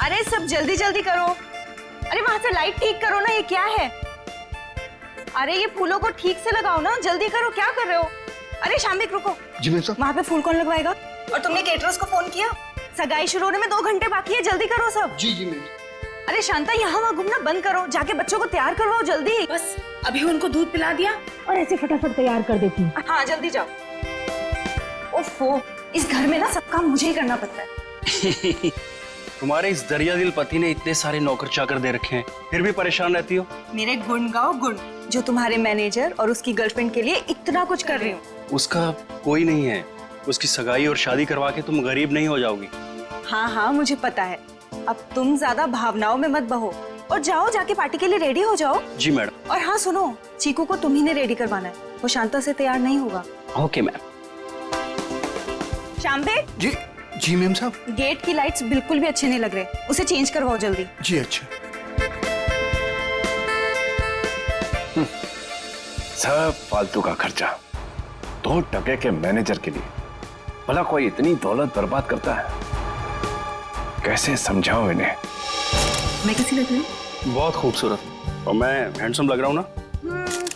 अरे सब जल्दी जल्दी करो। अरे वहां से लाइट ठीक करो ना, ये क्या है? अरे ये फूलों को ठीक से लगाओ ना, जल्दी करो, क्या कर रहे हो? अरे शामिक रुको। जी मैम साहब। वहां पे फूल कौन लगवाएगा? और तुमने केटरर्स को फोन किया? सगाई शुरू होने में 2 घंटे बाकी है, जल्दी करो सब। जी जी मैम। अरे शांता, यहाँ वहाँ घूमना बंद करो, जाके बच्चों को तैयार करवाओ जल्दी। बस अभी उनको दूध पिला दिया और ऐसे फटाफट तैयार कर देती हूँ। हाँ जल्दी जाओ। ओफो, इस घर में ना सब काम मुझे ही करना पड़ता है। तुम्हारे इस दरिया दिल पति ने इतने सारे नौकर चाकर दे रखे हैं, फिर भी परेशान रहती हो। मेरे गुण गाओ गुण, जो तुम्हारे मैनेजर और उसकी गर्लफ्रेंड के लिए इतना कुछ कर रही हूँ। उसका कोई नहीं है, उसकी सगाई और शादी करवा के तुम गरीब नहीं हो जाओगी। हाँ हाँ मुझे पता है। अब तुम ज्यादा भावनाओं में मत बहो और जाओ, जाके पार्टी के लिए रेडी हो जाओ। जी मैडम। और हाँ सुनो, चीकू को तुम्ही ने रेडी करवाना है, वो शांता से तैयार नहीं होगा। Okay ma'am. शाम्बे, जी जी मैम साहब। गेट की लाइट्स बिल्कुल भी अच्छे नहीं लग रहे, उसे चेंज करवाओ जल्दी। जी अच्छा। सब फालतू का खर्चा 2 टके के मैनेजर के लिए। भला कोई इतनी दौलत बर्बाद करता है? कैसे समझाओ इन्हें? मैं कैसी लग रही हूँ? बहुत खूबसूरत। और मैं हैंडसम लग रहा हूँ ना?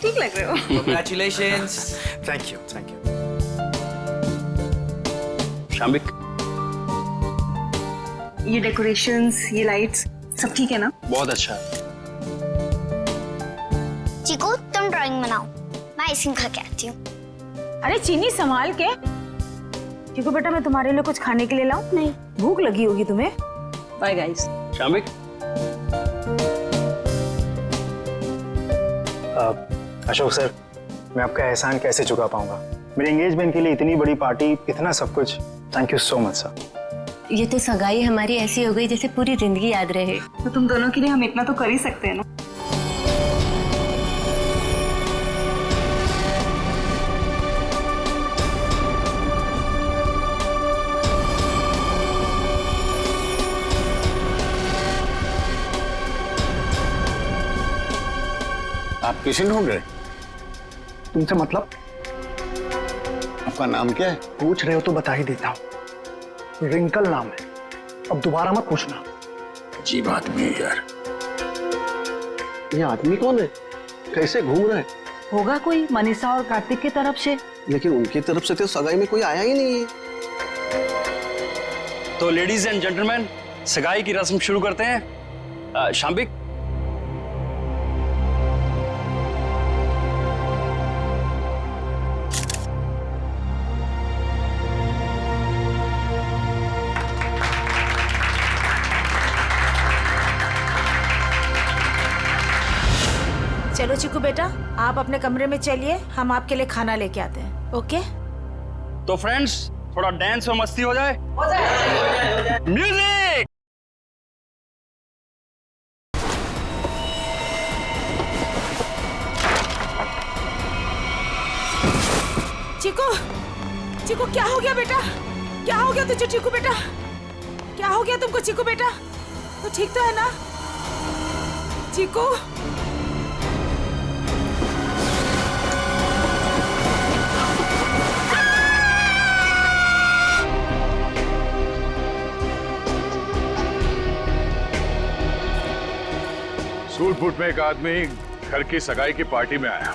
ठीक लग रहे हो। Congratulations. Thank you thank you. Shamik, ये डेकोरेशंस, ये लाइट्स, सब ठीक है ना? बहुत अच्छा। चीकू तुम ड्राइंग बनाओ, मैं आइसक्रीम खा के आती हूँ। अरे चीनी संभाल के। चीकू बेटा, मैं तुम्हारे लिए कुछ खाने के लिए लाऊं? नहीं। भूख लगी होगी तुम्हें। Bye guys. Shamik, Ashok sir, मैं आपका एहसान कैसे चुका पाऊंगा? मेरे एंगेजमेंट के लिए इतनी बड़ी पार्टी, इतना सब कुछ। Thank you so much sir. ये तो सगाई हमारी ऐसी हो गई जैसे पूरी जिंदगी याद रहे। तो तुम दोनों के लिए हम इतना तो कर ही सकते हैं ना। आप किसे ढूंढ रहे? तुमसे मतलब? आपका नाम क्या है? पूछ रहे हो तो बता ही देता हूँ। रिंकल नाम है, अब दोबारा मत पूछना। अजीब आदमी है यार। ये आदमी कौन है? कैसे घूम रहा है? होगा कोई मनीषा और कार्तिक की तरफ से। लेकिन उनकी तरफ से तो सगाई में कोई आया ही नहीं है। तो लेडीज एंड जेंटलमैन, सगाई की रस्म शुरू करते हैं। शाम्बिक, चलो चीकू बेटा, आप अपने कमरे में चलिए, हम आपके लिए खाना लेके आते हैं। ओके? तो फ्रेंड्स, थोड़ा डांस और मस्ती हो जाए। म्यूजिक। चीकू, चीकू क्या हो गया बेटा? क्या हो गया तुझे चीकू बेटा? क्या हो गया तुमको चीकू बेटा? तो ठीक तो है ना चीकू? सूट-बूट में एक आदमी घर की सगाई की पार्टी में आया,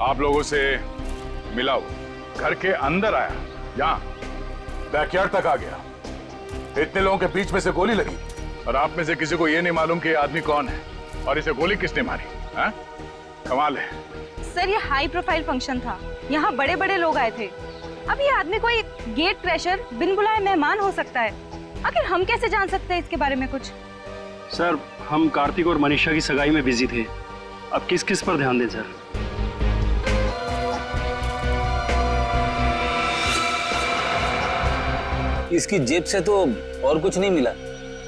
आप लोगों से मिला, वो घर के अंदर आया, यहाँ बैकयार्ड तक आ गया। इतने लोगों के बीच में से गोली लगी और आप में से किसी को यह नहीं मालूम कि ये आदमी कौन है और इसे गोली किसने मारी। हाँ? कमाल है। सर ये हाई प्रोफाइल फंक्शन था, यहाँ बड़े बड़े लोग आए थे। अब ये आदमी कोई गेट क्रैशर, बिन बुलाए मेहमान हो सकता है। आखिर हम कैसे जान सकते हैं इसके बारे में कुछ? सर, हम कार्तिक और मनीषा की सगाई में बिजी थे, अब किस किस पर ध्यान दें सर? इसकी जेब से तो और कुछ नहीं मिला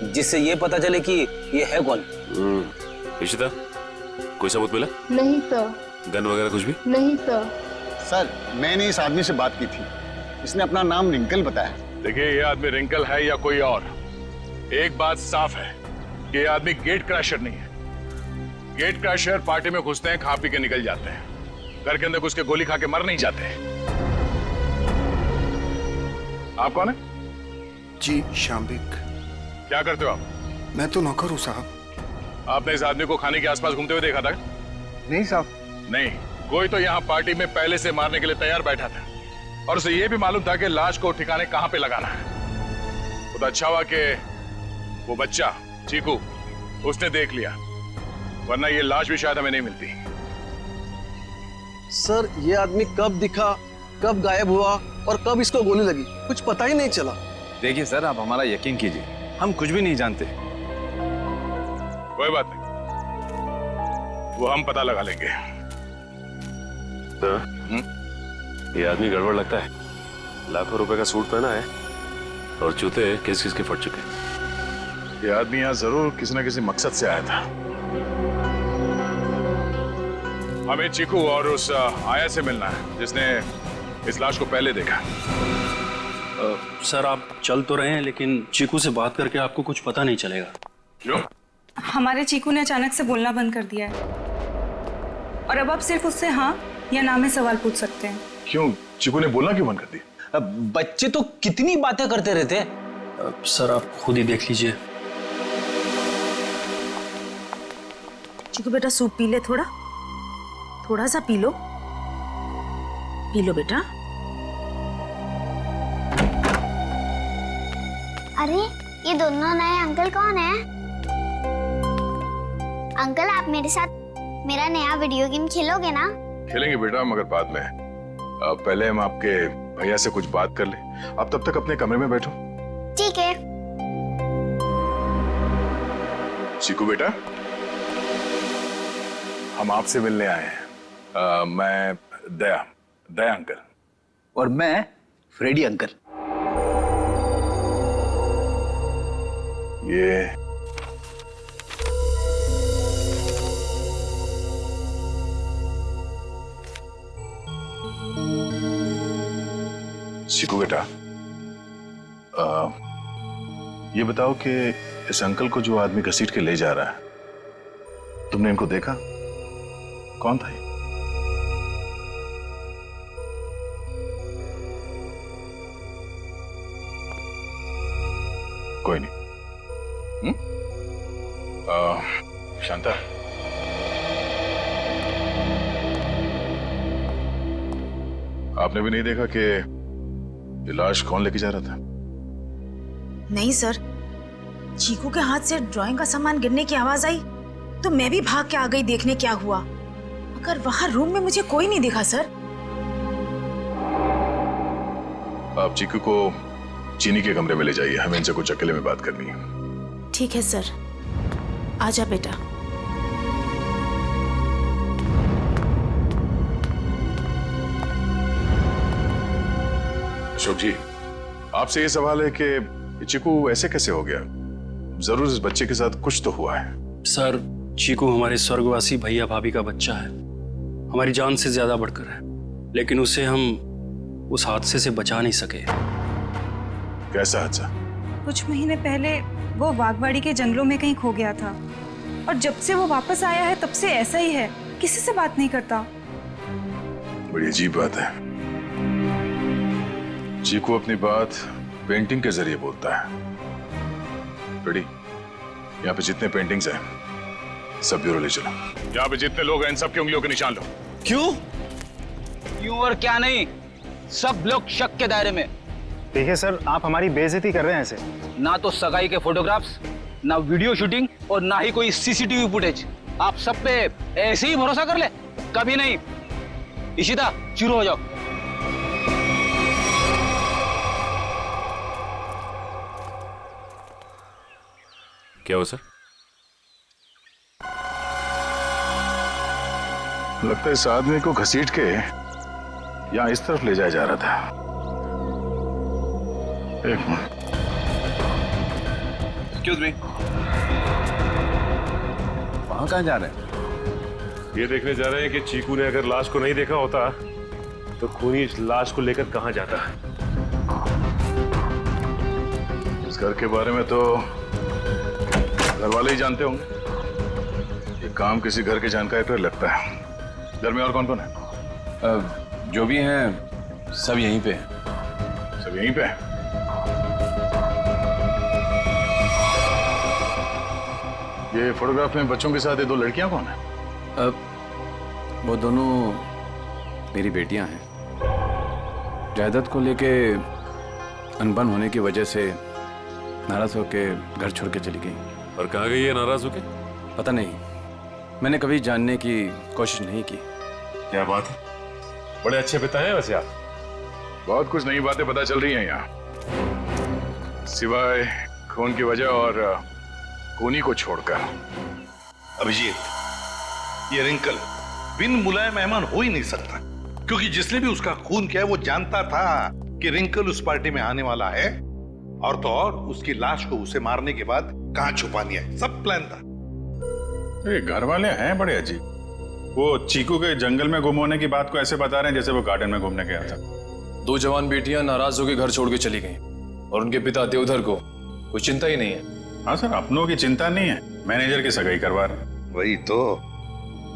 जिससे ये पता चले कि ये है कौन। इशिता, कोई सबूत मिला? नहीं सर। गन वगैरह कुछ भी? नहीं सर। सर, मैंने इस आदमी से बात की थी, इसने अपना नाम रिंकल बताया। देखिए, ये आदमी रिंकल है या कोई और, एक बात साफ है कि ये आदमी गेट क्रैशर नहीं है। गेट क्रैशर पार्टी में घुसते हैं, खा पी के निकल जाते हैं, घर के अंदर घुस के गोली खा के मर नहीं जाते। आप कौन है? जी शाम्बिक। क्या करते हो आप? मैं तो नौकर हूँ साहब। आपने इस आदमी को खाने के आसपास घूमते हुए देखा था? नहीं साहब। नहीं, कोई तो यहाँ पार्टी में पहले से मारने के लिए तैयार बैठा था और उसे ये भी मालूम था कि लाश को ठिकाने कहाँ पे लगाना है। तो अच्छा हुआ कि वो बच्चा चीकू उसने देख लिया, वरना ये लाश भी शायद हमें नहीं मिलती। सर ये आदमी कब दिखा, कब गायब हुआ और कब इसको गोली लगी, कुछ पता ही नहीं चला। देखिए सर, आप हमारा यकीन कीजिए, हम कुछ भी नहीं जानते। कोई बात नहीं, वो हम पता लगा लेंगे। ये आदमी गड़बड़ लगता है। लाखों रुपए का सूट पहना है और जूते किस किस के फट चुके। ये आदमी यहाँ जरूर किसी न किसी मकसद से आया था। हमें चीकू और उस आया से मिलना है जिसने इस लाश को पहले देखा। सर आप चल तो रहे हैं, लेकिन चीकू से बात करके आपको कुछ पता नहीं चलेगा। क्यों? हमारे चीकू ने अचानक से बोलना बंद कर दिया है और अब आप सिर्फ उससे हाँ या ना में सवाल पूछ सकते हैं। क्यों? चीकू ने बोलना क्यों बंद कर दिया? बच्चे तो कितनी बातें करते रहते। सर आप खुद ही देख लीजिए। चिकू बेटा सूप पी ले, थोड़ा सा पी लो बेटा। अरे ये दोनों नए अंकल कौन है? अंकल आप मेरे साथ मेरा नया वीडियो गेम खेलोगे ना? खेलेंगे बेटा, मगर बाद में। पहले हम आपके भैया से कुछ बात कर ले। आप तब तक अपने कमरे में बैठो। ठीक है। चीकू बेटा, हम आपसे मिलने आए हैं। मैं दया अंकल। और मैं फ्रेडी अंकल। ये चीकू बेटा, ये बताओ कि इस अंकल को जो आदमी घसीट के ले जा रहा है, तुमने इनको देखा? कौन था ये? कोई नहीं। शांता, आपने भी नहीं देखा कि ये लाश कौन लेके जा रहा था? नहीं सर, चीकू के हाथ से ड्राइंग का सामान गिरने की आवाज आई तो मैं भी भाग के आ गई देखने क्या हुआ, मगर वहां रूम में मुझे कोई नहीं दिखा सर। आप चीकू को चीनी के कमरे में ले जाइए, हमें इनसे कुछ अकेले में बात करनी है। ठीक है सर, आजा बेटा। अशोक जी, आपसे ये सवाल है कि चीकू ऐसे कैसे हो गया? जरूर इस बच्चे के साथ कुछ तो हुआ है। सर चीकू हमारे स्वर्गवासी भैया भाभी का बच्चा है, हमारी जान से ज्यादा बढ़कर है, लेकिन उसे हम उस हादसे से बचा नहीं सके। कैसा हादसा? कुछ महीने पहले वो बागवाड़ी के जंगलों में कहीं खो गया था और जब से वो वापस आया है तब से ऐसा ही है, किसी से बात नहीं करता। बड़ी अजीब बात है। चीकू अपनी बात पेंटिंग के जरिए बोलता है। रेडी, यहाँ पे जितने पेंटिंग्स हैं सब ब्यूरो ले चलो। यहाँ पे जितने लोग हैं इन सब की उंगलियों के निशान लो। क्यों? क्यों और क्या नहीं, सब लोग शक के दायरे में। देखिए सर, आप हमारी बेइज्जती कर रहे हैं ऐसे। ना तो सगाई के फोटोग्राफ्स, ना वीडियो शूटिंग और ना ही कोई सीसीटीवी फुटेज। आप सब पे ऐसे ही भरोसा कर ले? कभी नहीं। इशिता, शुरू हो जाओ। क्या हुआ सर? लगता है इस आदमी को घसीट के यहाँ इस तरफ ले जाया जा रहा था। एक मिनट। एक्सक्यूज मी, वहां कहाँ जा रहे हैं? ये देखने जा रहे हैं कि चीकू ने अगर लाश को नहीं देखा होता तो खूनी इस लाश को लेकर कहाँ जाता। इस घर के बारे में तो घर वाले ही जानते होंगे। ये काम किसी घर के जानकारी पर लगता है। घर में और कौन कौन है? जो भी हैं सब यहीं पे हैं। सब यहीं पे हैं? ये फोटोग्राफ में बच्चों के साथ ये दो लड़कियां कौन है? वो दोनों मेरी बेटियां हैं। जायदाद को लेके अनबन होने की वजह से नाराज होके घर छोड़ के चली गई। और कहाँ गई है नाराज होके? पता नहीं, मैंने कभी जानने की कोशिश नहीं की। क्या बात है, बड़े अच्छे पिता हैं वैसे आप। बहुत कुछ नई बातें पता चल रही हैं यहाँ, सिवाय खून की वजह और खूनी को छोड़कर। अभिजीत, ये रिंकल बिन बुलाए मेहमान हो ही नहीं सकता, क्योंकि जिसने भी उसका खून किया है वो जानता था कि रिंकल उस पार्टी में आने वाला है, और तो और उसकी लाश को उसे मारने के बाद कहां छुपानी है, सब प्लान था। ये घर वाले हैं बड़े अजीब। वो चीकू के जंगल में गुम होने की बात को ऐसे बता रहे हैं जैसे वो गार्डन में घूमने गया था। दो जवान बेटियां नाराज होकर घर छोड़ के चली गईं और उनके पिता देवधर को कोई चिंता ही नहीं है। हाँ सर, अपनों की चिंता नहीं है, मैनेजर की सगाई करवा रहे। वही तो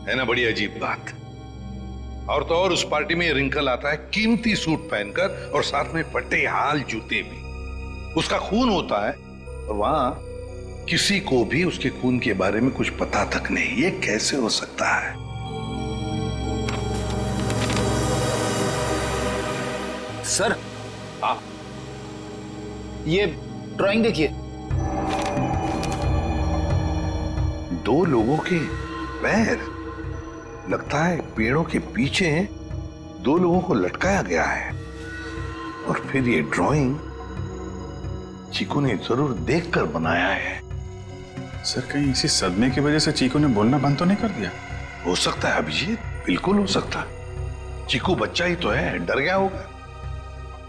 है ना, बड़ी अजीब बात। और तो और उस पार्टी में रिंकल आता है कीमती सूट पहनकर और साथ में फटे हाल जूते भी। उसका खून होता है और वहां किसी को भी उसके खून के बारे में कुछ पता तक नहीं। ये कैसे हो सकता है? सर, ये ड्राइंग देखिए। दो लोगों के पैर, लगता है पेड़ों के पीछे दो लोगों को लटकाया गया है। और फिर ये ड्राइंग चीकू ने जरूर देखकर बनाया है। सर, कहीं इसी सदमे की वजह से चीकू ने बोलना बंद तो नहीं कर दिया? हो सकता है अभिजीत, बिल्कुल हो सकता है। चीकू बच्चा ही तो है, डर गया होगा।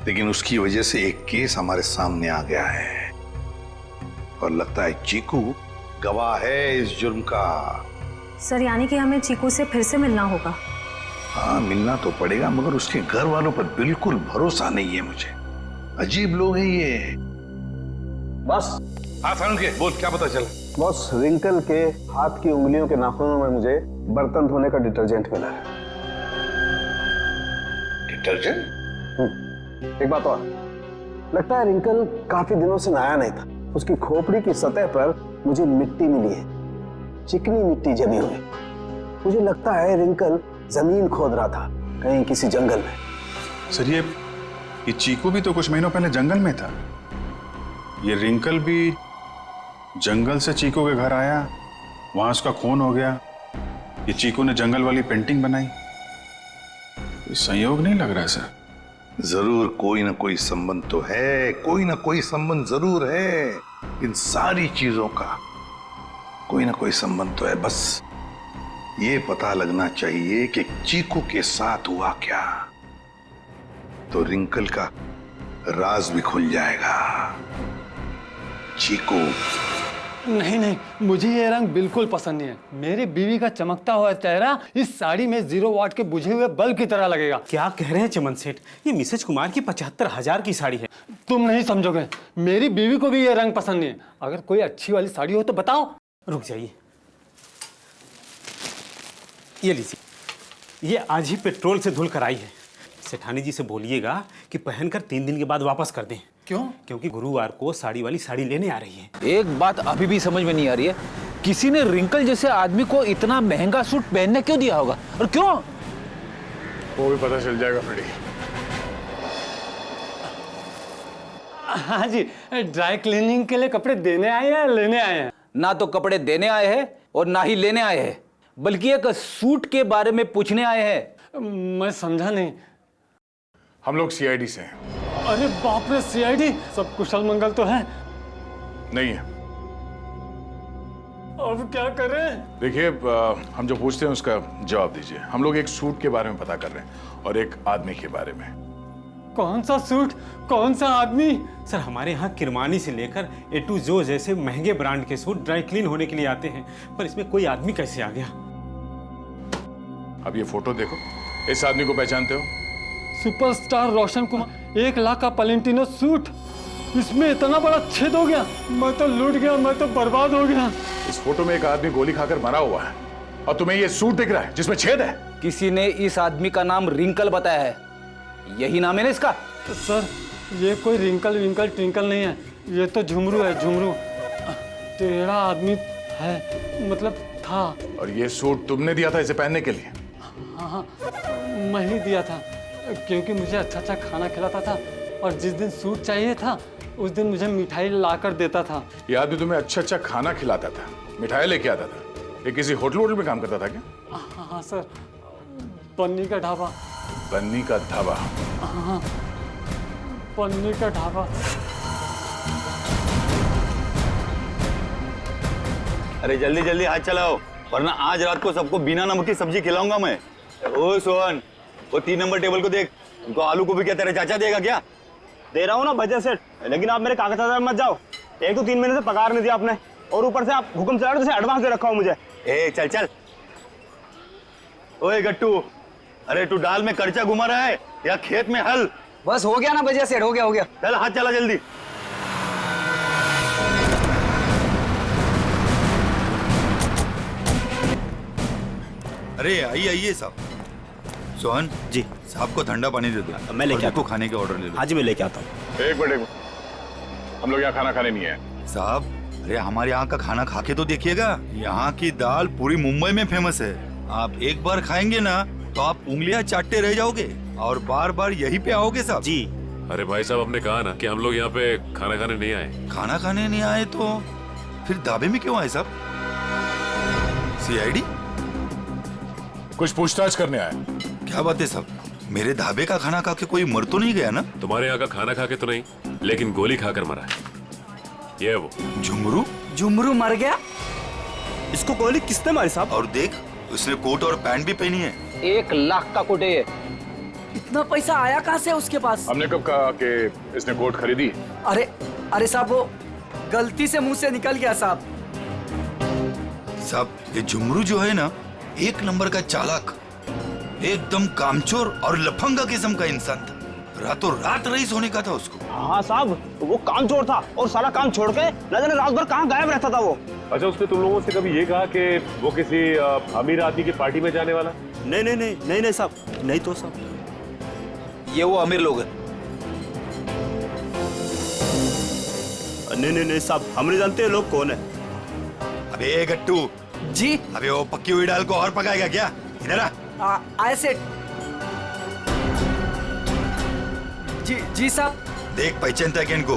लेकिन उसकी वजह से एक केस हमारे सामने आ गया है और लगता है चीकू गवाह है इस जुर्म का। सर, यानी कि हमें चीकू से फिर से मिलना होगा? हाँ, मिलना तो पड़ेगा, मगर उसके घर वालों पर बिल्कुल भरोसा नहीं है मुझे। अजीब लोग हैं ये। बस। हाँ सारुण के बोल, क्या पता चला? बॉस, रिंकल के हाथ की उंगलियों के नाखूनों में मुझे बर्तन धोने का डिटर्जेंट मिला है। डिटर्जेंट? एक बात और, लगता है रिंकल काफी दिनों से नहाया नहीं था। उसकी खोपड़ी की सतह पर मुझे मिट्टी मिली है, चिकनी मिट्टी जमी हुई। मुझे लगता है रिंकल जमीन खोद रहा था कहीं किसी जंगल में। सर, ये चीकू भी तो कुछ महीनों पहले जंगल में था। ये रिंकल भी जंगल से चीकू के घर आया, वहां उसका खून हो गया। ये चीकू ने जंगल वाली पेंटिंग बनाई। कोई संयोग नहीं लग रहा है सर। जरूर कोई ना कोई संबंध तो है, कोई ना कोई संबंध जरूर है। इन सारी चीजों का कोई ना कोई संबंध तो है। बस ये पता लगना चाहिए कि चीकू के साथ हुआ क्या, तो रिंकल का राज भी खुल जाएगा। चीकू। नहीं नहीं, मुझे ये रंग बिल्कुल पसंद नहीं है। मेरी बीवी का चमकता हुआ चेहरा इस साड़ी में 0 वाट के बुझे हुए बल्ब की तरह लगेगा। क्या कह रहे हैं चमन सेठ, ये मिसेज कुमार की 75,000 की साड़ी है। तुम नहीं समझोगे, मेरी बीवी को भी ये रंग पसंद नहीं है। अगर कोई अच्छी वाली साड़ी हो तो बताओ। रुक जाइए, ये लीजिए, ये आज ही पेट्रोल से धुल कर आई है। सेठानी जी से बोलिएगा कि पहनकर 3 दिन के बाद वापस कर दें। क्यों? क्योंकि गुरुवार को साड़ी वाली साड़ी लेने आ रही है। एक बात अभी भी समझ में नहीं आ रही है, किसी ने रिंकल जैसे आदमी को इतना महंगा सूट पहनने क्यों दिया होगा और क्यों? वो भी पता चल जाएगा फ्रेडी। हाँ जी, ड्राई क्लीनिंग के लिए कपड़े देने आए हैं या लेने आए हैं? ना तो कपड़े देने आए हैं और ना ही लेने आए हैं, बल्कि एक सूट के बारे में पूछने आए हैं। मैं समझा नहीं। हम लोग सीआईडी से हैं। अरे बाप रे, सीआईडी? सब कुशल मंगल तो है? नहीं है। अब क्या करें? देखिए, हम जो पूछते हैं उसका जवाब दीजिए। हम लोग एक सूट के बारे में पता कर रहे हैं और एक आदमी के बारे में। कौन सा सूट, कौन सा आदमी? सर, हमारे यहाँ किरमानी से लेकर A to Z जैसे महंगे ब्रांड के सूट ड्राई क्लीन होने के लिए आते हैं, पर इसमें कोई आदमी कैसे आ गया? अब ये फोटो देखो, इस आदमी को पहचानते हो? सुपरस्टार रोशन कुमार, 1 लाख का पलेंटिनो सूट, इसमें इतना बड़ा छेद हो गया। मैं तो लूट गया, मैं तो बर्बाद हो गया। इस फोटो में एक आदमी गोली खाकर मरा हुआ है और तुम्हें ये सूट दिख रहा है जिसमें छेद है। किसी ने इस आदमी का नाम रिंकल बताया है, यही नाम है ना इसका? सर, ये कोई रिंकल विंकल ट्विंकल नहीं है, ये तो झुमरू है, झुमरू। टेढ़ा आदमी है, मतलब था। और ये सूट तुमने दिया था इसे पहनने के लिए? हाँ, मैं ही दिया था, क्योंकि मुझे अच्छा अच्छा खाना खिलाता था और जिस दिन सूट चाहिए था उस दिन मुझे मिठाई ला कर देता था। ये आदमी तुम्हें अच्छा अच्छा खाना खिलाता था, मिठाई लेके आता था। ये किसी होटल में काम करता था क्या? हाँ सर, पन्नी का ढाबा। बन्नी का ढाबा? हाँ, पन्नी का ढाबा। अरे जल्दी जल्दी हाथ चलाओ, वरना आज रात को सबको बिना नमक की सब्जी खिलाऊंगा मैं। ओ सोहन, वो 3 नंबर टेबल को देख, उनको आलू को भी क्या तेरे चाचा देगा क्या? दे रहा हूँ ना बजट सेट, लेकिन आप मेरे कागजात मत जाओ। एक तो 3 महीने से पगार नहीं दिया आपने, और ऊपर से आप हुक्म चला रहे हो, एडवांस दे रखा हो मुझे। ए चल चल। ओए गट्टू, अरे तू दाल में कर्चा घुमा रहा है या खेत में हल? बस हो गया ना बजट सेट, हो गया। चल हाथ चला जल्दी। अरे आइए साहब। सोहन जी, साहब को ठंडा पानी दे दो। मैं लेके आता हूँ। खाने के ऑर्डर ले लो। हाँ जी, मैं लेके आता हूँ। एक मिनट, हम लोग यहाँ खाना खाने नहीं है साहब। अरे हमारे यहाँ का खाना खा के तो देखिएगा, यहाँ की दाल पूरी मुंबई में फेमस है। आप एक बार खाएंगे ना तो आप उंगलियां चाटते रह जाओगे और बार बार यहीं पे आओगे साहब जी। अरे भाई साहब, हमने कहा ना कि हम लोग यहाँ पे खाना खाने नहीं आए। खाना खाने नहीं आए तो फिर ढाबे में क्यों आए साहब? CID? कुछ पूछताछ करने आए। क्या बात है साहब, मेरे ढाबे का खाना खा के कोई मर तो नहीं गया ना? तुम्हारे यहाँ का खाना खा के तो नहीं, लेकिन गोली खाकर मरा है। ये वो झुमरू मर गया? इसको गोली किसने मारी साहब? और देख, उसने कोट और पैंट भी पहनी है। 1 लाख का कोट है ये। इतना पैसा आया कहाँ से उसके पास? हमने कब कहा कि इसने कोट खरीदी? अरे साहब, वो गलती से मुंह से निकल गया साहब। साहब, ये झुमरू जो है ना, 1 नंबर का चालाक, एकदम कामचोर और लफंगा किस्म का इंसान था। रातों रात रईस होने का था उसको। हाँ साहब, वो कामचोर था और सारा काम छोड़ के न जाने रात भर कहाँ गायब रहता था वो। अच्छा, उसने तुम लोगों से कभी ये कहा कि वो किसी अमीर आदमी की पार्टी में जाने वाला? नहीं साहब, नहीं तो साहब, ये वो अमीर लोग हैं। नहीं साहब, हम नहीं जानते लोग कौन है। अबे गट्टू जी। अबे वो पक्की हुई दाल को और पकाएगा क्या? इधर आ। आए सेठ जी साहब। देख, पहचानता है क्या इनको?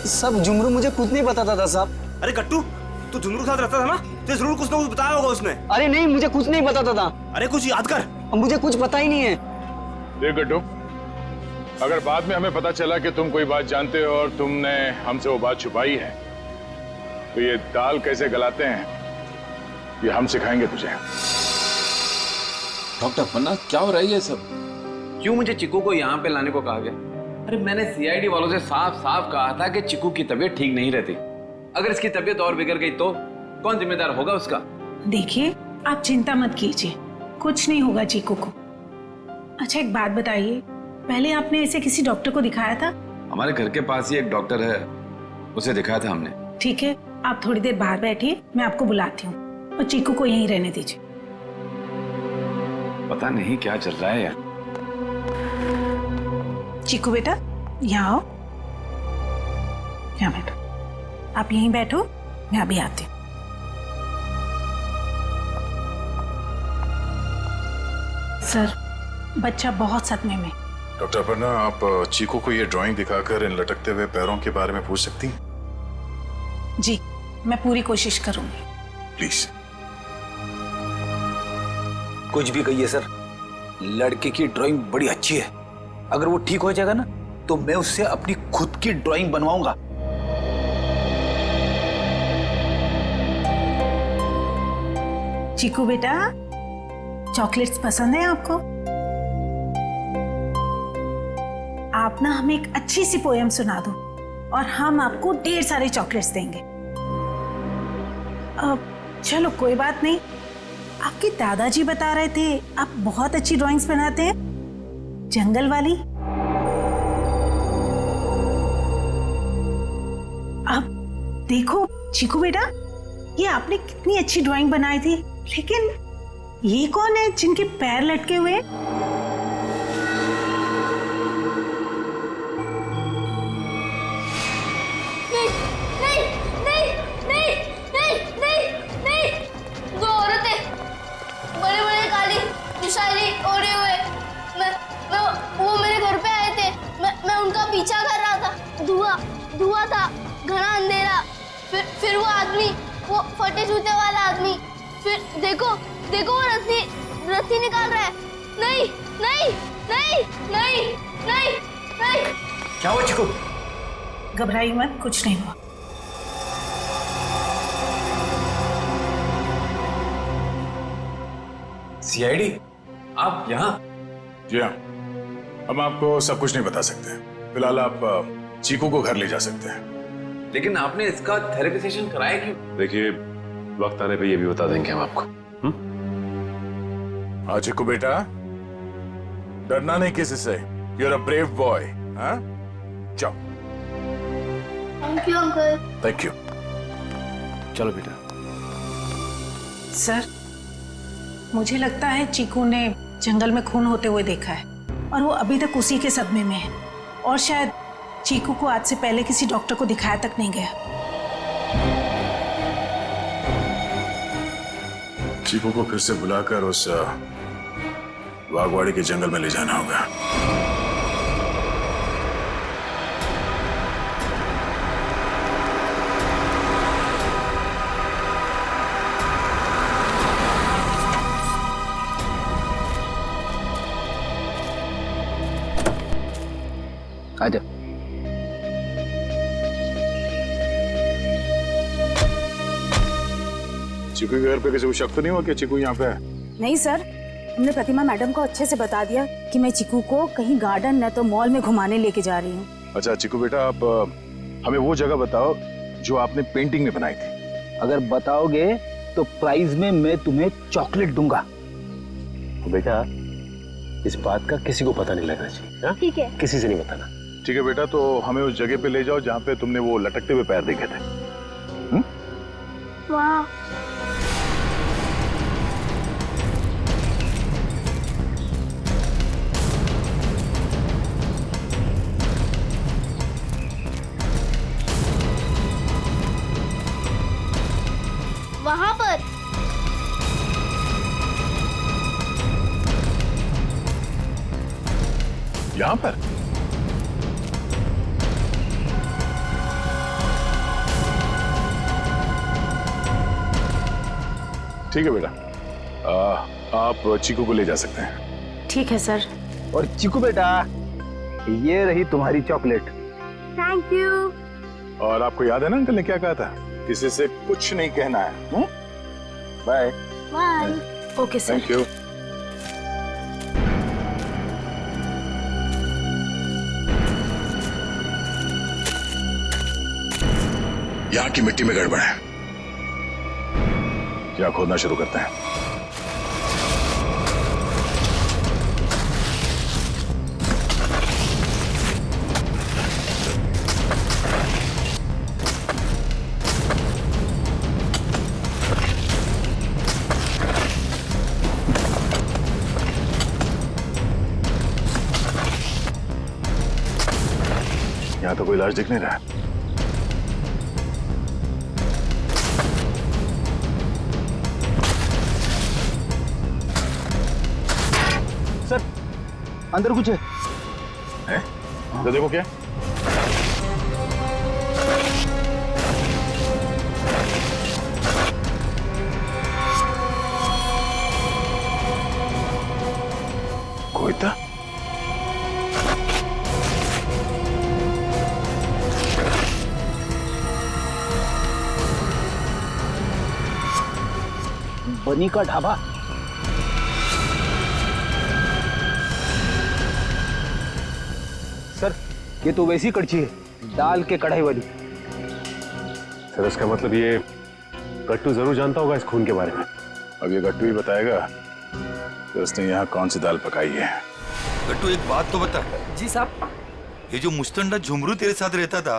सब झुमरू मुझे खुद नहीं बताता था साहब। अरे गट्टू, तू झुमरू के साथ रहता था ना, तो जरूर कुछ ना कुछ बताया होगा उसने। अरे नहीं, मुझे कुछ नहीं बताता था। अरे कुछ याद कर, मुझे कुछ पता ही नहीं है। देख गट्टू, अगर बाद में हमें पता चला कि तुम कोई बात जानते हो और तुमने हमसे वो बात छुपाई है, तो ये दाल कैसे गलाते हैं ये हम सिखाएंगे तुझे। डॉक्टर पन्ना, क्या हो रहा है ये सब? क्यों मुझे चिकू को यहाँ पे लाने को कहा गया? अरे मैंने CID वालों से साफ साफ कहा था कि चिकू की तबीयत ठीक नहीं रहती। अगर इसकी तबीयत और बिगड़ गई तो कौन जिम्मेदार होगा उसका? देखिए, आप चिंता मत कीजिए, कुछ नहीं होगा चीकू को। अच्छा एक बात बताइए, पहले आपने इसे किसी डॉक्टर को दिखाया था? हमारे घर के पास ही एक डॉक्टर है, उसे दिखाया था हमने। ठीक है, आप थोड़ी देर बाहर बैठिए, मैं आपको बुलाती हूँ, और चीकू को यहीं रहने दीजिए। पता नहीं क्या चल रहा है यार। चीकू बेटा, यहाँ आओ, यहाँ बैठो। आप यहीं बैठो, मैं अभी आती हूँ। सर, बच्चा बहुत सदमे में। डॉक्टर पन्ना, आप चीकू को ये ड्राइंग दिखाकर इन लटकते हुए पैरों के बारे में पूछ सकती हैं? जी, मैं पूरी कोशिश करूंगी। प्लीज। कुछ भी कहिए सर, लड़के की ड्राइंग बड़ी अच्छी है। अगर वो ठीक हो जाएगा ना, तो मैं उससे अपनी खुद की ड्राइंग बनवाऊंगा। चीकू बेटा, चॉकलेट्स पसंद है आपको? आप ना हमें एक अच्छी सी पोएम सुना दो और हम आपको ढेर सारे चॉकलेट्स देंगे। चलो कोई बात नहीं, आपके दादाजी बता रहे थे आप बहुत अच्छी ड्राइंग्स बनाते हैं, जंगल वाली। अब देखो चीकू बेटा, ये आपने कितनी अच्छी ड्राइंग बनाई थी, लेकिन ये कौन है जिनके पैर लटके हुए? धुआं था, घना अंधेरा, फिर वो आदमी, वो फटे जूते वाला आदमी, फिर देखो देखो वो रस्सी निकाल रहा है। नहीं नहीं नहीं नहीं नहीं नहीं। क्या हुआ चिकू? घबराई मत, कुछ नहीं हुआ। सीआईडी, आप यहाँ? जी हाँ, हम आपको सब कुछ नहीं बता सकते। फिलहाल आप चीकू को घर ले जा सकते हैं। लेकिन आपने इसका थेरेपी सेशन कराया क्यों? देखिए, वक्त आने पे ये भी बता देंगे हम आपको। हाँ चिकू बेटा, डरना नहीं किसी से। You are a brave boy. हाँ, जाओ। Thank you uncle. Thank you. चलो बेटा। सर, मुझे लगता है चीकू ने जंगल में खून होते हुए देखा है और वो अभी तक उसी के सदमे में है और शायद चीकू को आज से पहले किसी डॉक्टर को दिखाया तक नहीं गया। चीकू को फिर से बुलाकर उस बागवाड़ी के जंगल में ले जाना होगा। आजा। चीकू के घर पे किसी को शक तो नहीं हुआ कि चीकू यहाँ पे है? नहीं सर, हमने प्रतिमा मैडम को अच्छे से बता दिया कि मैं चीकू को कहीं गार्डन न तो मॉल में घुमाने लेके जा रही हूँ। अच्छा चिकू बेटा, आप हमें वो जगह बताओ जो आपने पेंटिंग में बनाई थी। अगर बताओगे तो प्राइज में मैं तुम्हें चॉकलेट दूंगा। बेटा, इस बात का किसी को पता नहीं लगना चाहिए। ठीक है। किसी से नहीं बताना। ठीक है बेटा, तो हमें उस जगह पे ले जाओ जहाँ पे तुमने वो लटकते हुए पैर देखे थे। वाह। वहाँ पर यहाँ पर? ठीक है बेटा, आप चीकू को ले जा सकते हैं। ठीक है सर। और चीकू बेटा, ये रही तुम्हारी चॉकलेट। Thank you. और आपको याद है ना अंकल ने क्या कहा था? किसी से कुछ नहीं कहना है। Bye. Bye. Okay sir. Thank you. यहाँ की मिट्टी में गड़बड़ है। क्या खोदना शुरू करते हैं? यहाँ तो कोई लाश दिख नहीं रहा है। सर, अंदर कुछ है? तो देखो क्या। कोई था? बनी का ढाबा। सर, ये तो वैसी कड़छी है, दाल के कढ़ाई वाली। सर, इसका मतलब ये गट्टू जरूर जानता होगा इस खून के बारे में। अब ये गट्टू ही बताएगा कि उसने यहाँ कौन सी दाल पकाई है। गट्टू, एक बात तो बता। जी साहब। ये जो मुस्तंडा झुमरू तेरे साथ रहता था,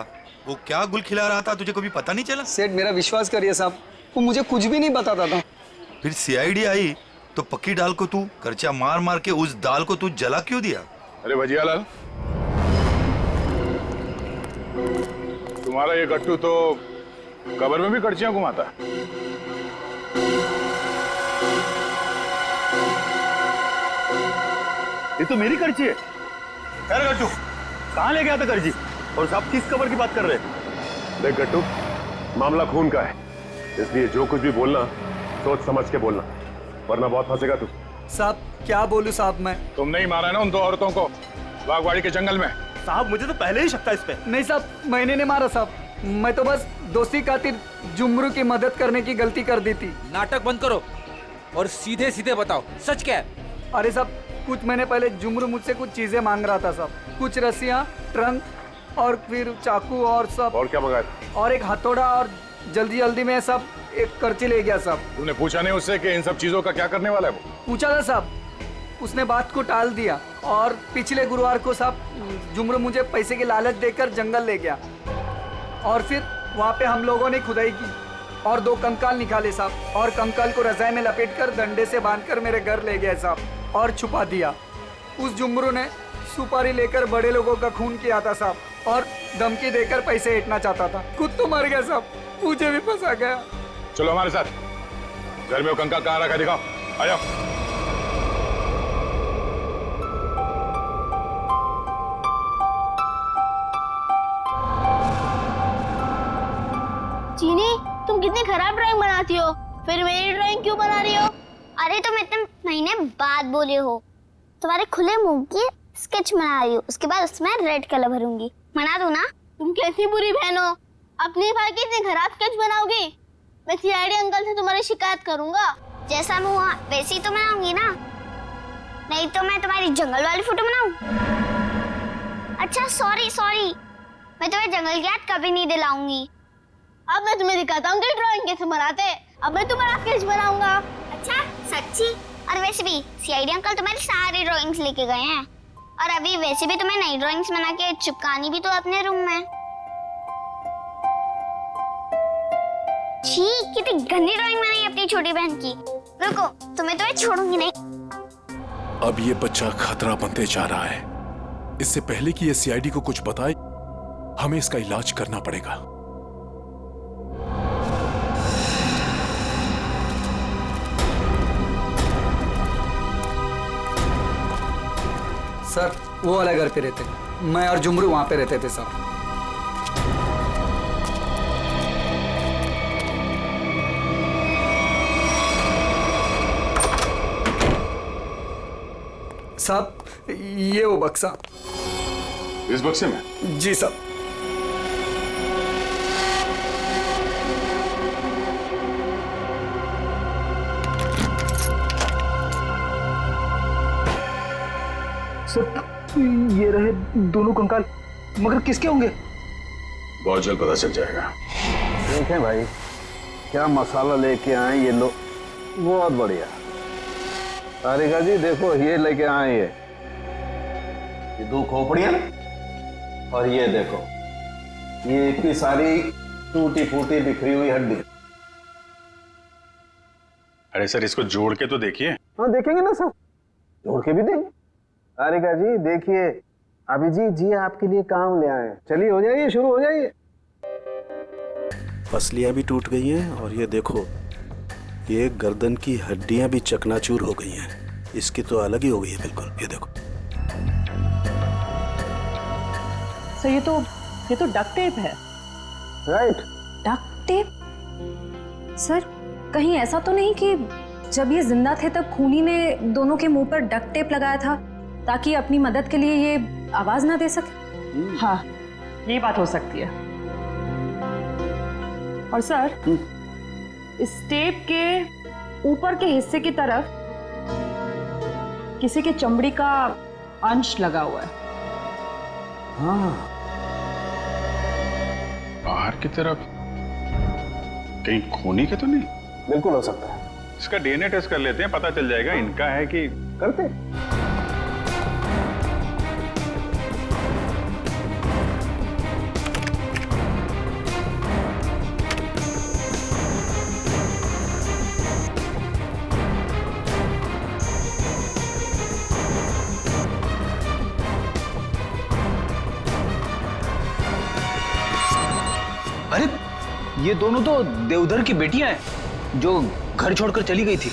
वो क्या गुल खिला रहा था, तुझे कभी पता नहीं चला? सेठ, मेरा विश्वास करिए साहब, वो मुझे कुछ भी नहीं बताता था। फिर सीआईडी आई तो पक्की दाल को तू करचा मार मार के उस दाल को तू जला क्यों दिया? अरे भजियालाल, तुम्हारा ये गट्टू तो कब्र में भी करचियां घुमाता। ये तो मेरी करची है। अरे गट्टू, कहाँ ले गया था करची? और साहब किस कबर की बात कर रहे हैं? देख गट्टू, मामला खून का है, इसलिए जो कुछ भी बोलना सोच समझ के बोलना, वरना बहुत फंसेगा तू। साहब क्या बोलूं साहब मैं? तुमने ही मारा ना उन 2 औरतों को बागवाड़ी के जंगल में? साहब मुझे तो पहले ही शक था इस पे। नहीं साहब, मैंने नहीं मारा साहब, मैं तो बस दोस्ती खातिर जुमरू की मदद करने की गलती कर दी थी। नाटक बंद करो और सीधे सीधे बताओ सच क्या है? अरे साहब, कुछ महीने पहले जुमरू मुझसे कुछ चीजें मांग रहा था साहब, कुछ रस्सियां, ट्रंक और फिर चाकू और सब। और क्या मंगाया? और एक हथौड़ा, और जल्दी जल्दी में सब एक कर्ची ले गया साहब। तूने पूछा नहीं उससे कि इन सब चीजों का क्या करने वाला है वो? पूछा था साहब, उसने बात को टाल दिया और पिछले गुरुवार को साहब जुमरू मुझे पैसे की लालच देकर जंगल ले गया और फिर वहाँ पे हम लोगों ने खुदाई की और 2 कंकाल निकाले साहब, और कंकाल को रजाई में लपेटकर डंडे से बांधकर मेरे घर ले गए साहब और छुपा दिया। उस जुमरू ने सुपारी लेकर बड़े लोगों का खून किया था साहब और धमकी देकर पैसे ऐंठना चाहता था। खुद तो मर गया साहब, मुझे भी फंसा गया। चलो हमारे साथ, घर में वो कंकाल कहाँ रखा दिखाओ, आ जाओ। चीनी, तुम कितनी खराब ड्राइंग बनाती हो, फिर मेरी ड्राइंग क्यों बना रही हो? अरे तुम इतने महीने बाद बोले हो, तुम्हारे खुले मुंह की स्केच बना रही हूँ, उसके बाद उसमें रेड कलर भरूंगी। मना दो ना। तुम कैसी बुरी बहन हो, अपनी भाई की इतनी खराब स्केच बनाओगी? मैं सीआईडी अंकल से तुम्हारी शिकायत करूंगा। जैसा मुँह हुआ वैसी तो बनाऊंगी ना, नहीं तो मैं तुम्हारी जंगल वाली फोटो बनाऊं? अच्छा सॉरी, मैं तुम्हें जंगल की याद कभी नहीं दिलाऊंगी। अब मैं तुम्हें दिखाता हूँ कि ड्राइंग कैसे बनाते हैं। अब मैं तुम्हारा स्केच बनाऊंगा। अच्छा सच्ची? और वैसे भी सीआईडी अंकल तुम्हारी सारी ड्राइंग्स लेके गए हैं, और अभी वैसे भी तुम्हें नई ड्राइंग्स बना के चिपकानी भी तो अपने रूम में। छी, कितनी गंदी ड्राइंग बनाई अपनी छोटी बहन की। रुको, तुम्हें तो मैं छोड़ूंगी नहीं। अब ये बच्चा खतरा बनते जा रहा है, इससे पहले कि ये सीआईडी को कुछ बताए हमें इसका इलाज करना पड़ेगा। सर वो वाला घर पे रहते, मैं और जुमरू वहां पे रहते थे सर। साहब ये वो बक्सा। इस बक्से में? जी साहब। सर ये रहे दोनों कंकाल, मगर किसके होंगे? बहुत जल्द पता चल जाएगा। देखें भाई, क्या मसाला लेके आए ये लोग, बहुत बढ़िया। तारिका जी देखो, ये लेके आए ये 2 खोपड़ियां, और ये देखो ये इतनी सारी टूटी फूटी बिखरी हुई हड्डी। अरे सर इसको जोड़ के तो देखिए। हाँ देखेंगे ना सर, जोड़ के भी देंगे। तारिका जी देखिए, अभिजीत जी आपके लिए काम ले आए। चलिए हो जाइए, शुरू हो जाइए। पसलियां भी टूट गई हैं और ये देखो ये गर्दन की हड्डियां भी चकनाचूर हो गई हैं। इसकी तो अलग ही हो गई है बिल्कुल, ये देखो। सर ये तो डक्ट टेप है। Right, duct tape? सर कहीं ऐसा तो नहीं कि जब ये जिंदा थे तब खूनी ने दोनों के मुंह पर डक्ट टेप लगाया था ताकि अपनी मदद के लिए ये आवाज ना दे सके? हाँ ये बात हो सकती है। और सर इस टेप के ऊपर के हिस्से की तरफ किसी के चमड़ी का अंश लगा हुआ है। हाँ बाहर की तरफ कहीं खूनी के तो नहीं? बिल्कुल हो सकता है। इसका डीएनए टेस्ट कर लेते हैं, पता चल जाएगा इनका है कि। करते। अरे ये दोनों तो देवधर की बेटियां हैं जो घर छोड़कर चली गई थी।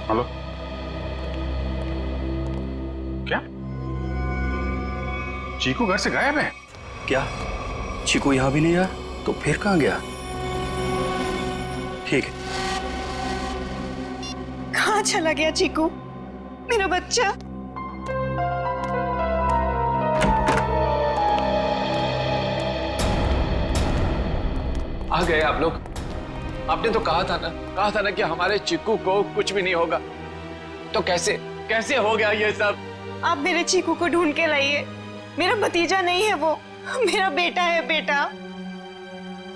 हेलो क्या? चीकू घर से गायब है? क्या चीकू यहाँ भी नहीं आया? तो फिर कहाँ गया? ठीक है। कहाँ चला गया चीकू, मेरा बच्चा? आ गए आप लोग। आपने तो कहा था ना कि हमारे चिक्कू को कुछ भी नहीं होगा। तो कैसे कैसे हो गया ये सब? आप मेरे चीकू को ढूंढ के लाइए। मेरा भतीजा नहीं है वो, मेरा बेटा है। बेटा,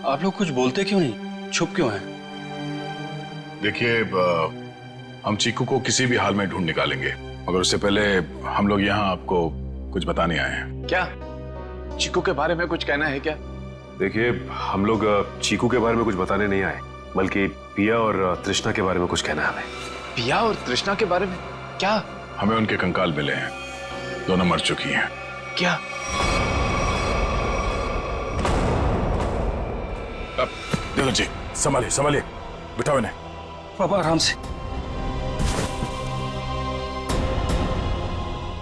आप लोग कुछ बोलते क्यों नहीं? चुप क्यों हैं? देखिए, हम चीकू को किसी भी हाल में ढूंढ निकालेंगे, मगर उससे पहले हम लोग यहाँ आपको कुछ बताने आए हैं। क्या चिक्कू के बारे में कुछ कहना है क्या? देखिए, हम लोग चीकू के बारे में कुछ बताने नहीं आए, बल्कि पिया और तृष्णा के बारे में कुछ कहना है हमें। पिया और तृष्णा के बारे में क्या? हमें उनके कंकाल मिले हैं, दोनों मर चुकी हैं। क्या? अब देखो जी, संभालिए संभालिए, बिठाओ इन्हें। पापा आराम से।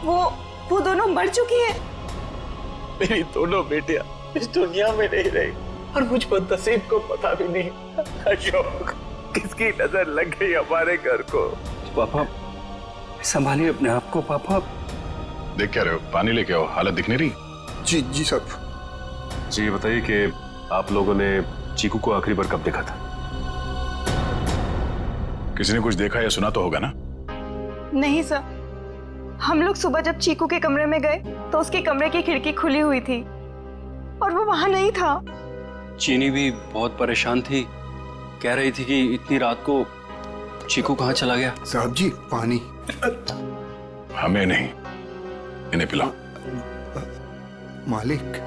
वो दोनों मर चुकी है। मेरी दोनों बेटियां इस दुनिया में नहीं रही और मुझ बदनसीब को पता भी नहीं। अशोक, किसकी नजर लग गई हमारे घर को? पापा संभालिए अपने आप को। पापा देख क्या रहे हो? पानी लेके आओ, हालत दिख नहीं रही। जी जी साहब। जी, ये बताइए कि आप लोगों ने चीकू को आखिरी बार कब देखा था? किसी ने कुछ देखा या सुना तो होगा ना? नहीं सर, हम लोग सुबह जब चीकू के कमरे में गए तो उसके कमरे की खिड़की खुली हुई थी और वो वहां नहीं था। चीनी भी बहुत परेशान थी, कह रही थी कि इतनी रात को चीकू कहाँ चला गया। साहब जी, पानी। हमें नहीं, इन्हें पिलाओ। मालिक,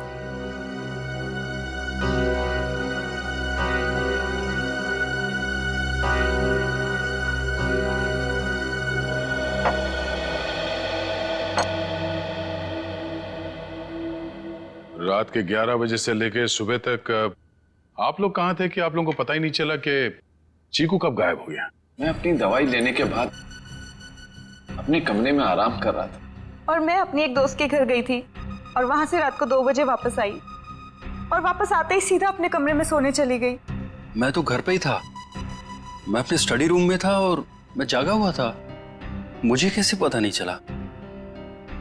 रात के 11 बजे से लेके सुबह तक आप लोग कहाँ थे कि आप लोगों को पता ही नहीं चला कि चीकू कब गायब हो गया? मैं अपनी दवाई लेने के बाद अपने कमरे में आराम कर रहा था और मैं अपनी एक दोस्त के घर गई थी और वहां से रात को 2 बजे वापस आई और वापस आते ही सीधा अपने कमरे में सोने चली गई। मैं तो घर पे ही था, मैं अपने स्टडी रूम में था और मैं जागा हुआ था, मुझे कैसे पता नहीं चला?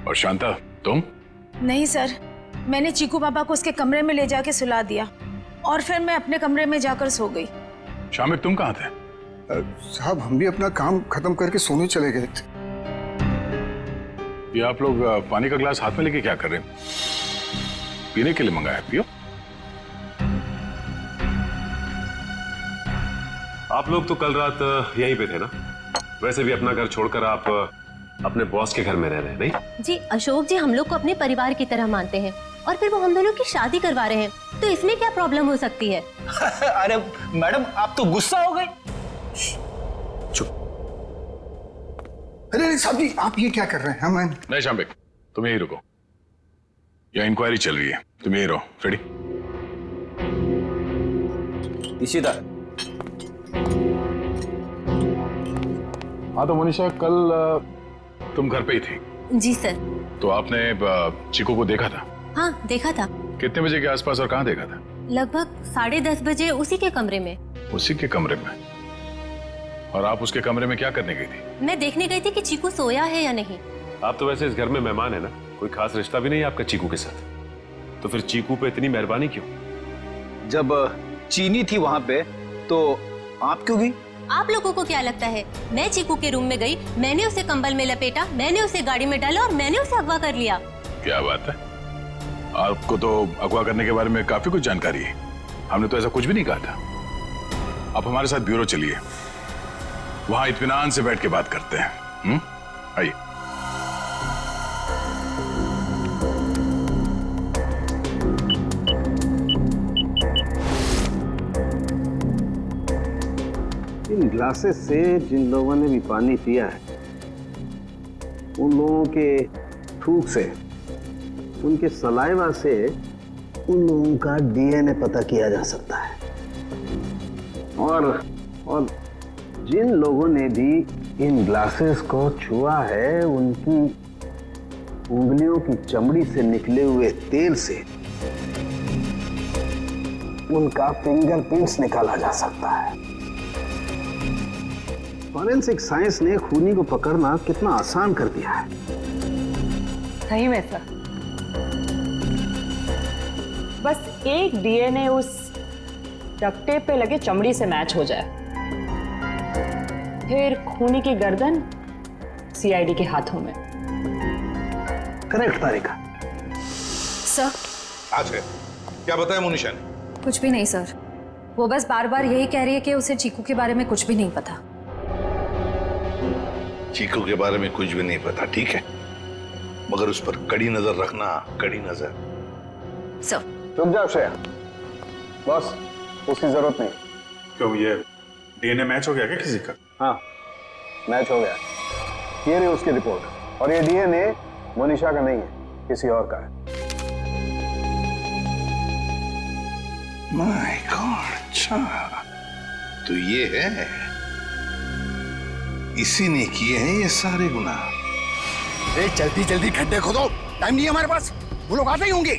और शांता, तुम? नहीं सर, मैंने चीकू पापा को उसके कमरे में ले जाके सुला दिया और फिर मैं अपने कमरे में जाकर सो गई। शामिक, तुम कहाँ थे? साहब, हम भी अपना काम खत्म करके सोने चले गए थे। ये आप लोग पानी का गिलास हाथ में लेके क्या कर रहे हैं? पीने के लिए मंगाया, पियो। आप लोग तो कल रात यहीं पे थे ना? वैसे भी अपना घर छोड़कर आप अपने बॉस के घर में रह रहे हैं, नहीं? जी अशोक जी हम लोग को अपने परिवार की तरह मानते हैं और फिर वो हम दोनों की शादी करवा रहे हैं, तो इसमें क्या प्रॉब्लम हो सकती है? अरे मैडम, आप तो गुस्सा हो गए। चुप। अरे साहब जी, आप ये क्या कर रहे हैं? मैं नहीं शामिक, तुम यहीं रुको, यहाँ इंक्वायरी चल रही है, तुम यहीं रहो। फ्रेडी, इशिता। हाँ तो मनीषा, कल तुम घर पे ही थी? जी सर। तो आपने चीकू को देखा था? हाँ देखा था। कितने बजे के आसपास और कहाँ देखा था? लगभग 10:30 बजे उसी के कमरे में। उसी के कमरे में? और आप उसके कमरे में क्या करने गई थी? मैं देखने गई थी कि चीकू सोया है या नहीं। आप तो वैसे इस घर में मेहमान है ना, कोई खास रिश्ता भी नहीं है आपका चीकू के साथ, तो फिर चीकू पे इतनी मेहरबानी क्यों? जब चीनी थी वहां पे तो आप क्यों गई? आप लोगों को क्या लगता है मैं चीकू के रूम में गई, मैंने उसे कंबल में लपेटा, मैंने उसे गाड़ी में डाला और मैंने उसे अगवा कर लिया? क्या बात है, आपको तो अगवा करने के बारे में काफी कुछ जानकारी है। हमने तो ऐसा कुछ भी नहीं कहा था। आप हमारे साथ ब्यूरो चलिए, वहां इत्मीनान से बैठ के बात करते हैं। आइए। इन ग्लासेस से जिन लोगों ने भी पानी पिया है, उन लोगों के थूक से, उनके सलाइवा से उन लोगों का डीएनए पता किया जा सकता है। और जिन लोगों ने भी इन ग्लासेस को छुआ है, उनकी उंगलियों की चमड़ी से निकले हुए तेल से उनका फिंगरप्रिंट्स निकाला जा सकता है। फॉरेंसिक साइंस ने खूनी को पकड़ना कितना आसान कर दिया है। सही में सर, बस एक डीएनए उस डक्ट टेप पे लगे चमड़ी से मैच हो जाए, फिर खूनी की गर्दन सीआईडी के हाथों में। करेक्ट तारिका। सर आज है क्या बताया मोनिशा ने? कुछ भी नहीं सर, वो बस बार बार यही कह रही है कि उसे चीकू के बारे में कुछ भी नहीं पता। चीकू के बारे में कुछ भी नहीं पता, ठीक है, मगर उस पर कड़ी नजर रखना, कड़ी नजर। सर रुक जाओ श्रेया, बॉस उसकी जरूरत नहीं। क्यों, ये डीएनए मैच हो गया क्या किसी का? हाँ मैच हो गया। ये रही उसकी रिपोर्ट, और ये डीएनए मोनिशा का नहीं है, किसी और का है। माय गॉड, अच्छा तो ये है, इसी ने किए हैं ये सारे गुनाह। जल्दी जल्दी खड्डे खोदो, टाइम नहीं है हमारे पास, वो लोग आते ही होंगे।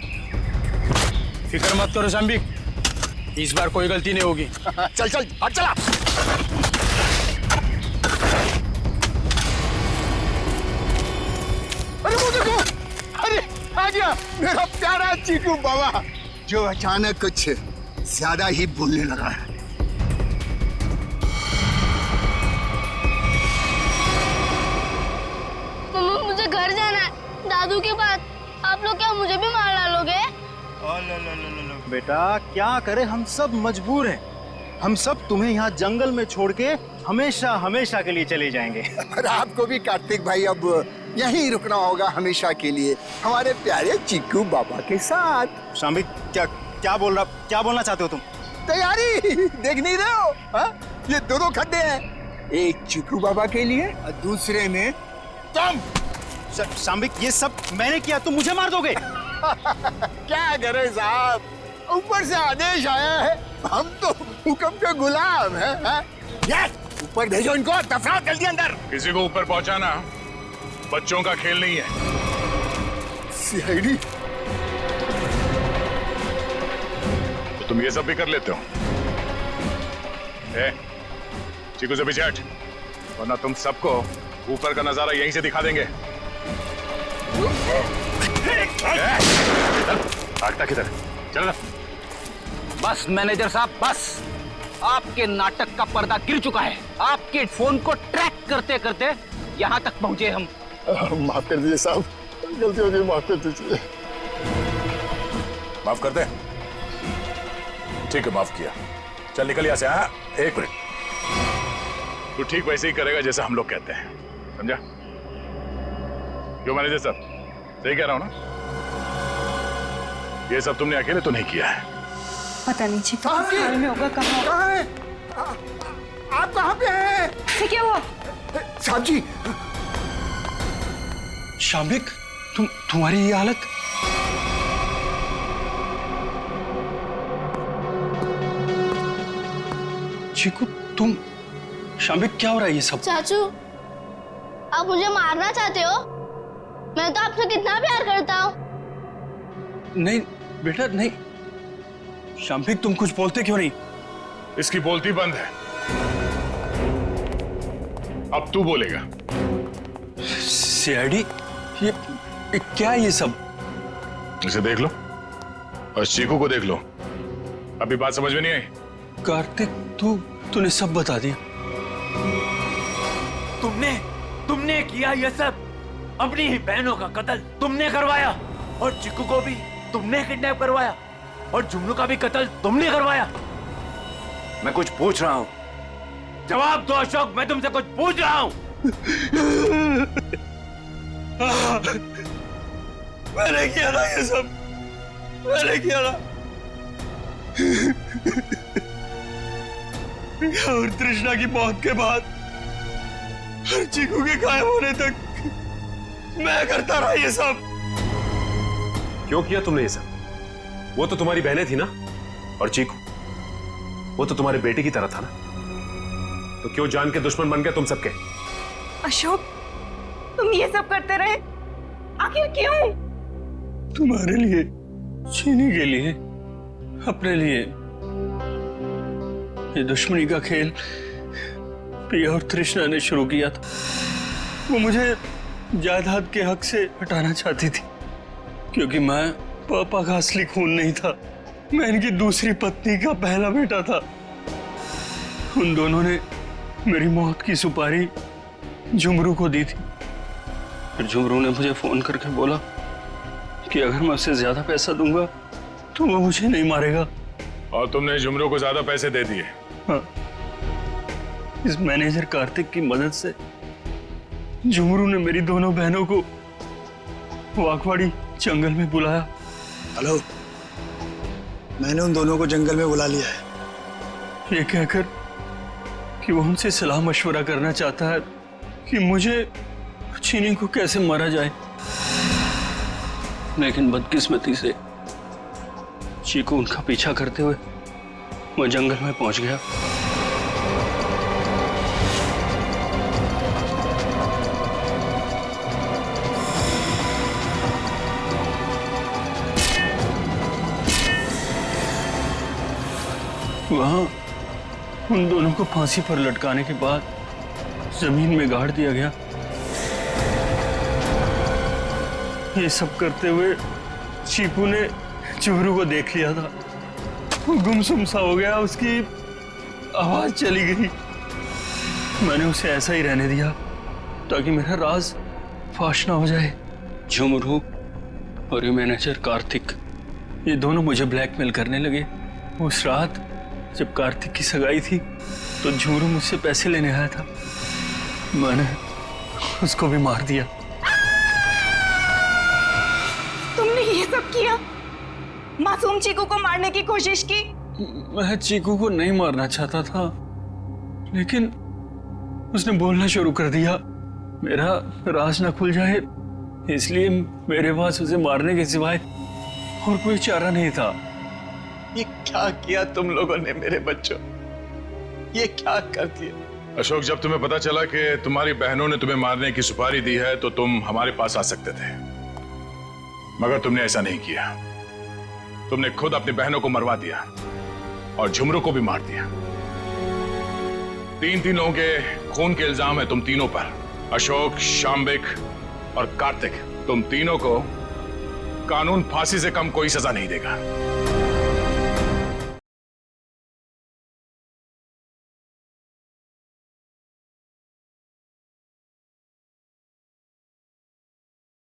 फिक्र मत करो शाम्बिक, इस बार कोई गलती नहीं होगी। चल चल हट चला। अरे वो देखो, अरे आ गया मेरा प्यारा चीकू बाबा, जो अचानक कुछ ज्यादा ही बोलने लगा है। मम्मा मुझे घर जाना है, दादू के पास। आप लोग क्या मुझे भी मार डालोगे? बेटा क्या करे, हम सब मजबूर हैं। हम सब तुम्हें यहाँ जंगल में छोड़ के हमेशा हमेशा के लिए चले जाएंगे। और आपको भी कार्तिक भाई अब यहीं रुकना होगा हमेशा के लिए, हमारे प्यारे चीकू बाबा के साथ। शाम्बिक क्या बोलना चाहते हो तुम? तैयारी देख नहीं रहे हो? हा? ये दो खड्डे हैं, एक चीकू बाबा के लिए और दूसरे में तुम। शाम्बिक ये सब मैंने किया, तुम मुझे मार दोगे? क्या करे साहब, ऊपर से आदेश आया है, हम तो हुक्म के गुलाम हैं। ऊपर भेजो इनको, दफनाओ जल्दी अंदर। किसी को ऊपर पहुंचाना बच्चों का खेल नहीं है। सीआईडी, तो तुम ये सब भी कर लेते हो? चीकू से पीछे हट, वरना तुम सबको ऊपर का नजारा यहीं से दिखा देंगे। भागता किधर? चल ना। बस मैनेजर साहब, बस आपके नाटक का पर्दा गिर चुका है। आपके फोन को ट्रैक करते करते यहाँ तक पहुंचे हम। माफ कर दीजिए साहब, गलती हो गई, माफ कर दीजिए। माफ कर दे? ठीक है, माफ किया। चल निकल यहाँ से। हाँ, एक मिनट, तू ठीक वैसे ही करेगा जैसा हम लोग कहते हैं, समझा? क्यों मैनेजर साहब, सही कह रहा हूं ना? ये सब तुमने अकेले तो नहीं किया है। पता नहीं चीकू में होगा। कहाँ है? आप कहाँ पे हैं? क्या हुआ? साहब जी। शाम्बिक, तुम्हारी ये हालत? चीकू तुम, शाम्बिक क्या हो रहा है ये सब? चाचू आप मुझे मारना चाहते हो? मैं तो आपसे कितना प्यार करता हूँ। नहीं बेटा नहीं। शाम्बिक तुम कुछ बोलते क्यों नहीं? इसकी बोलती बंद है, अब तू बोलेगा। सीआईडी, ये क्या है ये सब? इसे देख लो और चीकू को देख लो। अभी बात समझ में नहीं आई? कार्तिक तूने सब बता दिया। तुमने किया ये सब, अपनी ही बहनों का कत्ल तुमने करवाया, और चिक्कू को भी तुमने किडनैप करवाया, और जुमनू का भी कत्ल तुमने करवाया। मैं कुछ पूछ रहा हूं, जवाब दो अशोक, मैं तुमसे कुछ पूछ रहा हूं। मैंने किया ना ये सब, मैंने किया ना। और तृष्णा की मौत के बाद और चीकू के गायब होने तक मैं करता रहा ये सब। क्यों किया तुमने ये सब? वो तो तुम्हारी बहनें थी ना, और चीकू वो तो तुम्हारे बेटे की तरह था ना, तो क्यों जान के दुश्मन बन गए तुम सबके? अशोक तुम ये सब करते रहे, आखिर क्यों? तुम्हारे लिए, चीनी के लिए, अपने लिए। ये दुश्मनी का खेल प्रिया और तृष्णा ने शुरू किया था। वो मुझे जायदाद के हक से हटाना चाहती थी, क्योंकि मैं पापा का असली खून नहीं था, मैं इनकी दूसरी पत्नी का पहला बेटा था। उन दोनों ने मेरी मौत की सुपारी झुमरू को दी थी। फिर झुमरू ने मुझे फोन करके बोला कि अगर मैं उसे ज्यादा पैसा दूंगा तो वो मुझे नहीं मारेगा। और तुमने झुमरू को ज्यादा पैसे दे दिए? हाँ। इस मैनेजर कार्तिक की मदद से झुमरू ने मेरी दोनों बहनों को वाकवाड़ी जंगल में बुलाया। हेलो, मैंने उन दोनों को जंगल में बुला लिया है। ये कहकर कि वो उनसे सलाह मशवरा करना चाहता है कि मुझे चीनी को कैसे मारा जाए। लेकिन बदकिस्मती से चीकू उनका पीछा करते हुए वो जंगल में पहुंच गया। वहां उन दोनों को फांसी पर लटकाने के बाद जमीन में गाड़ दिया गया। ये सब करते हुए चीकू ने झुमरू को देख लिया था। वो गुमसुम सा हो गया, उसकी आवाज चली गई। मैंने उसे ऐसा ही रहने दिया ताकि मेरा राज फाश ना हो जाए। झुमरू और ये मैनेजर कार्तिक, ये दोनों मुझे ब्लैकमेल करने लगे। उस रात जब कार्तिक की सगाई थी तो झुमरू मुझसे पैसे लेने आया था। मैंने उसको भी मार दिया। तुमने ये सब किया? मासूम चीकू को मारने की कोशिश की? मैं चीकू को नहीं मारना चाहता था, लेकिन उसने बोलना शुरू कर दिया। मेरा राज न खुल जाए, इसलिए मेरे पास उसे मारने के सिवाय और कोई चारा नहीं था। ये क्या किया तुम लोगों ने मेरे बच्चों? ये क्या कर दिया? अशोक, जब तुम्हें पता चला कि तुम्हारी बहनों ने तुम्हें मारने की सुपारी दी है तो तुम हमारे पास आ सकते थे, मगर तुमने ऐसा नहीं किया। तुमने खुद अपनी बहनों को मरवा दिया और झुमरू को भी मार दिया। तीन लोगों के खून के इल्जाम है तुम तीनों पर। अशोक, शाम्बिक और कार्तिक, तुम तीनों को कानून फांसी से कम कोई सजा नहीं देगा।